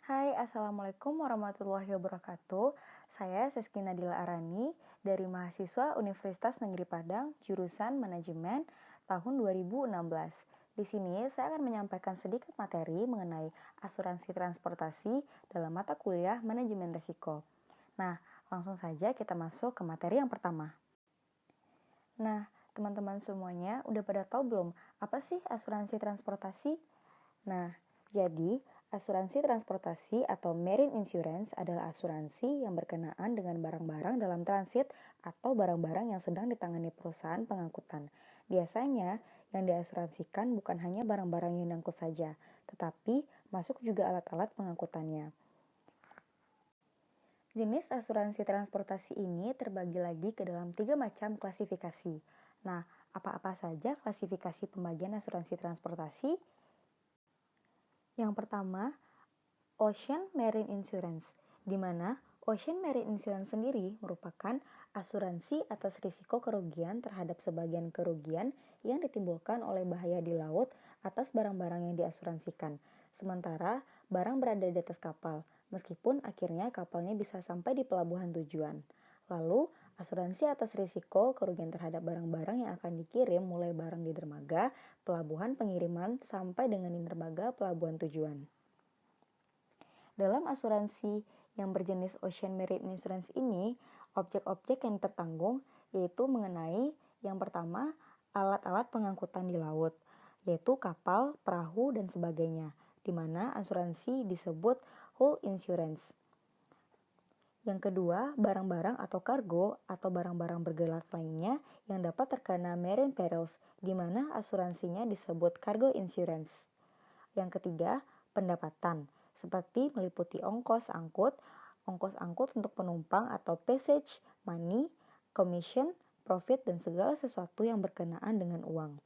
Hai, Assalamualaikum warahmatullahi wabarakatuh. Saya Seski Nadila Arani dari mahasiswa Universitas Negeri Padang, jurusan Manajemen tahun 2016. Di sini saya akan menyampaikan sedikit materi mengenai asuransi transportasi dalam mata kuliah Manajemen Risiko. Nah, langsung saja kita masuk ke materi yang pertama. Nah, teman-teman semuanya udah pada tahu belum apa sih asuransi transportasi? Nah, jadi asuransi transportasi atau marine insurance adalah asuransi yang berkenaan dengan barang-barang dalam transit atau barang-barang yang sedang ditangani perusahaan pengangkutan. Biasanya yang diasuransikan bukan hanya barang-barang yang diangkut saja, tetapi masuk juga alat-alat pengangkutannya. Jenis asuransi transportasi ini terbagi lagi ke dalam 3 macam klasifikasi. Nah, apa-apa saja klasifikasi pembagian asuransi transportasi? Yang pertama, Ocean Marine Insurance, di mana Ocean Marine Insurance sendiri merupakan asuransi atas risiko kerugian terhadap sebagian kerugian yang ditimbulkan oleh bahaya di laut atas barang-barang yang diasuransikan. Sementara barang berada di atas kapal, meskipun akhirnya kapalnya bisa sampai di pelabuhan tujuan. Lalu, asuransi atas risiko kerugian terhadap barang-barang yang akan dikirim mulai barang di dermaga, pelabuhan pengiriman, sampai dengan di dermaga pelabuhan tujuan. Dalam asuransi yang berjenis Ocean Marine Insurance ini, objek-objek yang tertanggung yaitu mengenai yang pertama, alat-alat pengangkutan di laut, yaitu kapal, perahu, dan sebagainya, di mana asuransi disebut hull insurance. Yang kedua, barang-barang atau kargo atau barang-barang bergerak lainnya yang dapat terkena marine perils, di mana asuransinya disebut cargo insurance. Yang ketiga, pendapatan, seperti meliputi ongkos angkut untuk penumpang atau passage, money, commission, profit, dan segala sesuatu yang berkenaan dengan uang.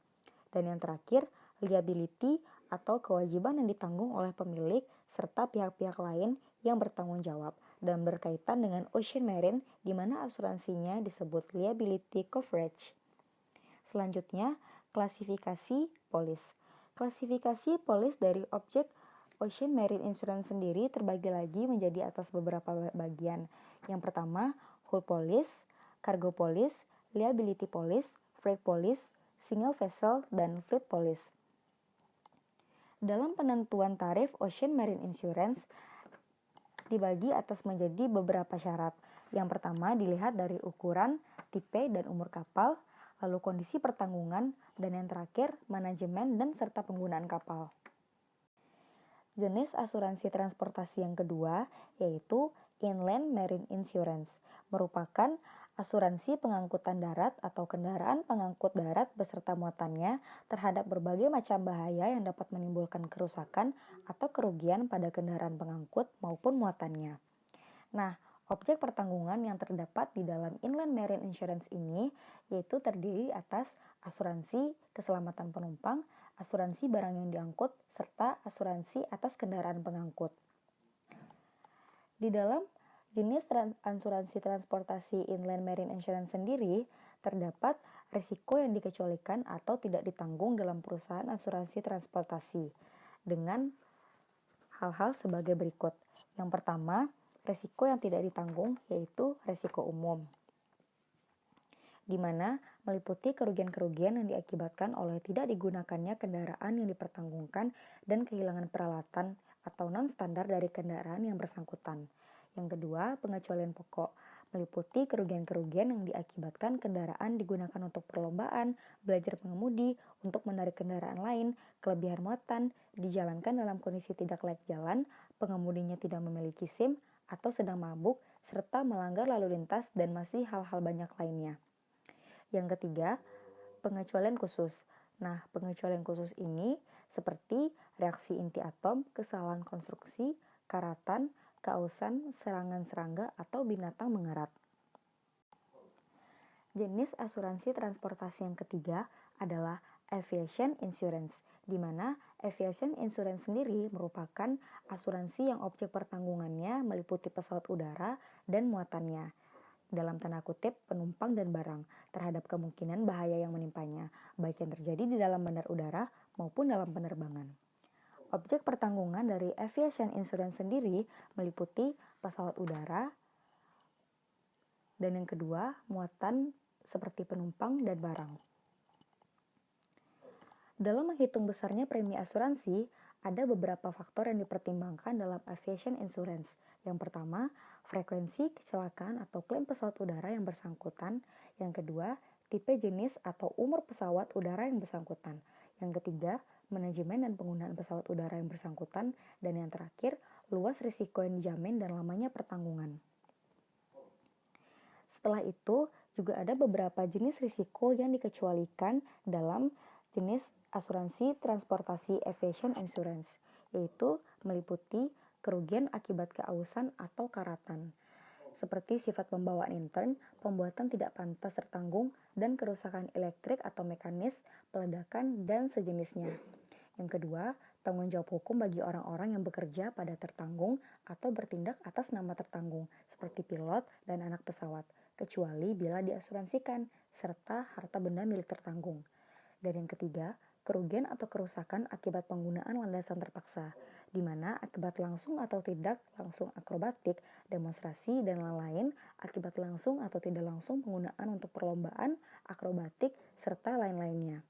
Dan yang terakhir, liability atau kewajiban yang ditanggung oleh pemilik serta pihak-pihak lain yang bertanggung jawab dan berkaitan dengan ocean marine di mana asuransinya disebut liability coverage. Selanjutnya, klasifikasi polis. Klasifikasi polis dari objek Ocean Marine Insurance sendiri terbagi lagi menjadi atas beberapa bagian. Yang pertama, hull police, cargo police, liability police, freight police, single vessel, dan fleet police. Dalam penentuan tarif Ocean Marine Insurance dibagi atas menjadi beberapa syarat. Yang pertama dilihat dari ukuran, tipe, dan umur kapal, lalu kondisi pertanggungan, dan yang terakhir manajemen dan serta penggunaan kapal. Jenis asuransi transportasi yang kedua yaitu Inland Marine Insurance, merupakan asuransi pengangkutan darat atau kendaraan pengangkut darat beserta muatannya terhadap berbagai macam bahaya yang dapat menimbulkan kerusakan atau kerugian pada kendaraan pengangkut maupun muatannya. Nah, objek pertanggungan yang terdapat di dalam Inland Marine Insurance ini yaitu terdiri atas asuransi keselamatan penumpang, asuransi barang yang diangkut, serta asuransi atas kendaraan pengangkut. Di dalam jenis asuransi transportasi Inland Marine Insurance sendiri, terdapat risiko yang dikecualikan atau tidak ditanggung dalam perusahaan asuransi transportasi dengan hal-hal sebagai berikut. Yang pertama, risiko yang tidak ditanggung yaitu risiko umum, di mana meliputi kerugian-kerugian yang diakibatkan oleh tidak digunakannya kendaraan yang dipertanggungkan dan kehilangan peralatan atau non-standar dari kendaraan yang bersangkutan. Yang kedua, pengecualian pokok, meliputi kerugian-kerugian yang diakibatkan kendaraan digunakan untuk perlombaan, belajar mengemudi, untuk menarik kendaraan lain, kelebihan muatan, dijalankan dalam kondisi tidak layak jalan, pengemudinya tidak memiliki SIM, atau sedang mabuk, serta melanggar lalu lintas dan masih hal-hal banyak lainnya. Yang ketiga, pengecualian khusus. Nah, pengecualian khusus ini seperti reaksi inti atom, kesalahan konstruksi, karatan, keausan, serangan serangga, atau binatang mengerat. Jenis asuransi transportasi yang ketiga adalah aviation insurance, di mana aviation insurance sendiri merupakan asuransi yang objek pertanggungannya meliputi pesawat udara dan muatannya, dalam tanda kutip penumpang dan barang, terhadap kemungkinan bahaya yang menimpanya, baik yang terjadi di dalam bandar udara maupun dalam penerbangan. Objek pertanggungan dari aviation insurance sendiri meliputi pesawat udara, dan yang kedua, muatan seperti penumpang dan barang. Dalam menghitung besarnya premi asuransi, ada beberapa faktor yang dipertimbangkan dalam aviation insurance. Yang pertama, frekuensi kecelakaan atau klaim pesawat udara yang bersangkutan. Yang kedua, tipe jenis atau umur pesawat udara yang bersangkutan. Yang ketiga, manajemen dan penggunaan pesawat udara yang bersangkutan. Dan yang terakhir, luas risiko yang dijamin dan lamanya pertanggungan. Setelah itu, juga ada beberapa jenis risiko yang dikecualikan dalam jenis asuransi transportasi aviation insurance, yaitu meliputi kerugian akibat keausan atau karatan, seperti sifat pembawaan intern, pembuatan tidak pantas tertanggung, dan kerusakan elektrik atau mekanis, peledakan, dan sejenisnya. Yang kedua, tanggung jawab hukum bagi orang-orang yang bekerja pada tertanggung atau bertindak atas nama tertanggung, seperti pilot dan anak pesawat, kecuali bila diasuransikan, serta harta benda milik tertanggung. Dan yang ketiga, kerugian atau kerusakan akibat penggunaan landasan terpaksa, di mana akibat langsung atau tidak langsung akrobatik, demonstrasi, dan lain-lain, akibat langsung atau tidak langsung penggunaan untuk perlombaan, akrobatik, serta lain-lainnya.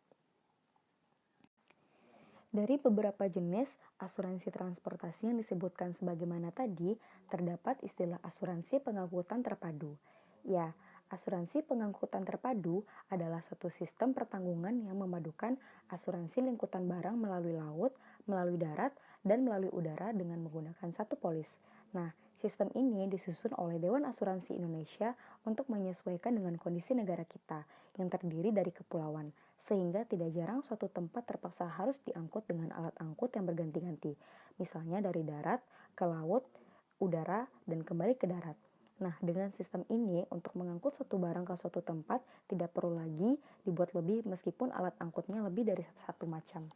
Dari beberapa jenis asuransi transportasi yang disebutkan sebagaimana tadi, terdapat istilah asuransi pengangkutan terpadu. Ya, asuransi pengangkutan terpadu adalah suatu sistem pertanggungan yang memadukan asuransi lingkutan barang melalui laut, melalui darat, dan melalui udara dengan menggunakan satu polis. Nah, sistem ini disusun oleh Dewan Asuransi Indonesia untuk menyesuaikan dengan kondisi negara kita yang terdiri dari kepulauan, sehingga tidak jarang suatu tempat terpaksa harus diangkut dengan alat angkut yang berganti-ganti, misalnya dari darat ke laut, udara, dan kembali ke darat. Nah, dengan sistem ini, untuk mengangkut suatu barang ke suatu tempat, tidak perlu lagi dibuat lebih meskipun alat angkutnya lebih dari satu macam.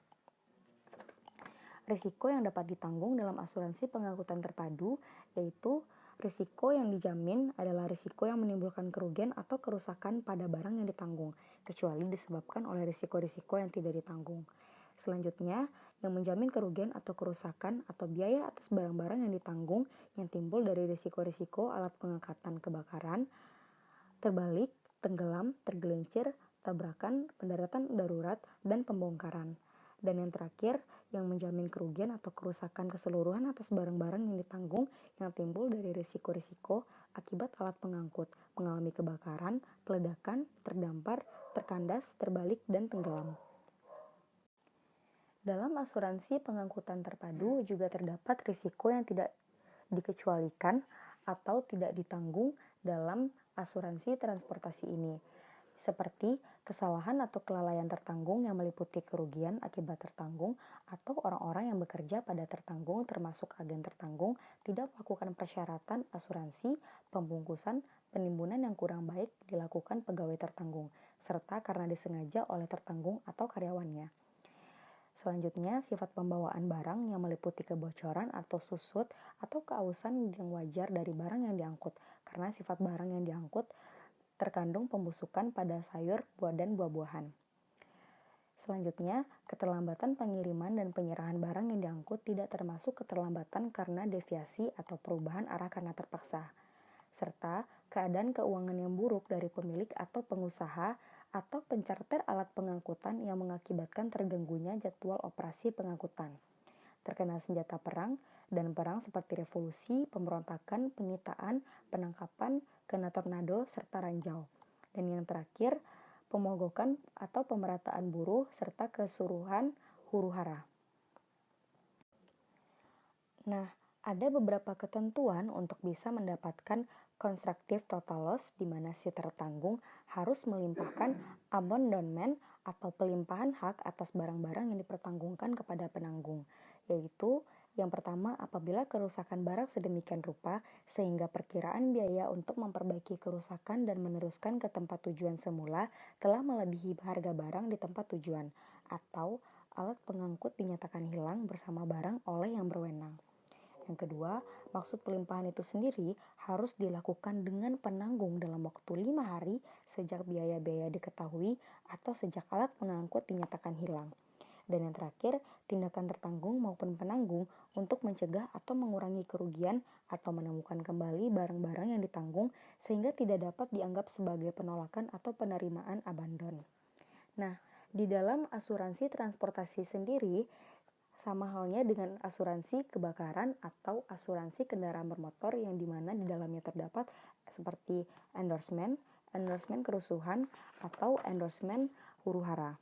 Risiko yang dapat ditanggung dalam asuransi pengangkutan terpadu, yaitu risiko yang dijamin adalah risiko yang menimbulkan kerugian atau kerusakan pada barang yang ditanggung, kecuali disebabkan oleh risiko-risiko yang tidak ditanggung. Selanjutnya, yang menjamin kerugian atau kerusakan atau biaya atas barang-barang yang ditanggung yang timbul dari risiko-risiko alat pengangkatan kebakaran, terbalik, tenggelam, tergelincir, tabrakan, pendaratan darurat, dan pembongkaran. Dan yang terakhir, yang menjamin kerugian atau kerusakan keseluruhan atas barang-barang yang ditanggung yang timbul dari risiko-risiko akibat alat pengangkut, mengalami kebakaran, peledakan, terdampar, terkandas, terbalik, dan tenggelam. Dalam asuransi pengangkutan terpadu juga terdapat risiko yang tidak dikecualikan atau tidak ditanggung dalam asuransi transportasi ini, seperti kesalahan atau kelalaian tertanggung yang meliputi kerugian akibat tertanggung atau orang-orang yang bekerja pada tertanggung termasuk agen tertanggung tidak melakukan persyaratan asuransi, pembungkusan, penimbunan yang kurang baik dilakukan pegawai tertanggung, serta karena disengaja oleh tertanggung atau karyawannya. Selanjutnya, sifat pembawaan barang yang meliputi kebocoran atau susut atau keausan yang wajar dari barang yang diangkut, karena sifat barang yang diangkut terkandung pembusukan pada sayur, buah, dan buah-buahan. Selanjutnya, keterlambatan pengiriman dan penyerahan barang yang diangkut tidak termasuk keterlambatan karena deviasi atau perubahan arah karena terpaksa, serta keadaan keuangan yang buruk dari pemilik atau pengusaha atau pencarter alat pengangkutan yang mengakibatkan terganggunya jadwal operasi pengangkutan, terkena senjata perang dan perang seperti revolusi, pemberontakan, penyitaan, penangkapan, kena tornado, serta ranjau. Dan yang terakhir, pemogokan atau pemerataan buruh serta kesuruhan huru-hara. Nah, ada beberapa ketentuan untuk bisa mendapatkan constructive total loss di mana si tertanggung harus melimpahkan abandonment atau pelimpahan hak atas barang-barang yang dipertanggungkan kepada penanggung, yaitu yang pertama, apabila kerusakan barang sedemikian rupa sehingga perkiraan biaya untuk memperbaiki kerusakan dan meneruskan ke tempat tujuan semula telah melebihi harga barang di tempat tujuan, atau alat pengangkut dinyatakan hilang bersama barang oleh yang berwenang. Yang kedua, maksud pelimpahan itu sendiri harus dilakukan dengan penanggung dalam waktu 5 hari sejak biaya-biaya diketahui atau sejak alat pengangkut dinyatakan hilang. Dan yang terakhir, tindakan tertanggung maupun penanggung untuk mencegah atau mengurangi kerugian atau menemukan kembali barang-barang yang ditanggung sehingga tidak dapat dianggap sebagai penolakan atau penerimaan abandon. Nah, di dalam asuransi transportasi sendiri, sama halnya dengan asuransi kebakaran atau asuransi kendaraan bermotor yang dimana di dalamnya terdapat seperti endorsement, endorsement kerusuhan, atau endorsement huru-hara.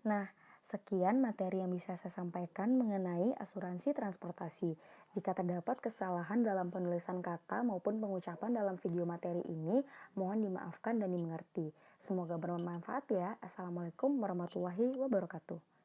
Nah, sekian materi yang bisa saya sampaikan mengenai asuransi transportasi. Jika terdapat kesalahan dalam penulisan kata maupun pengucapan dalam video materi ini, mohon dimaafkan dan dimengerti. Semoga bermanfaat ya. Assalamualaikum warahmatullahi wabarakatuh.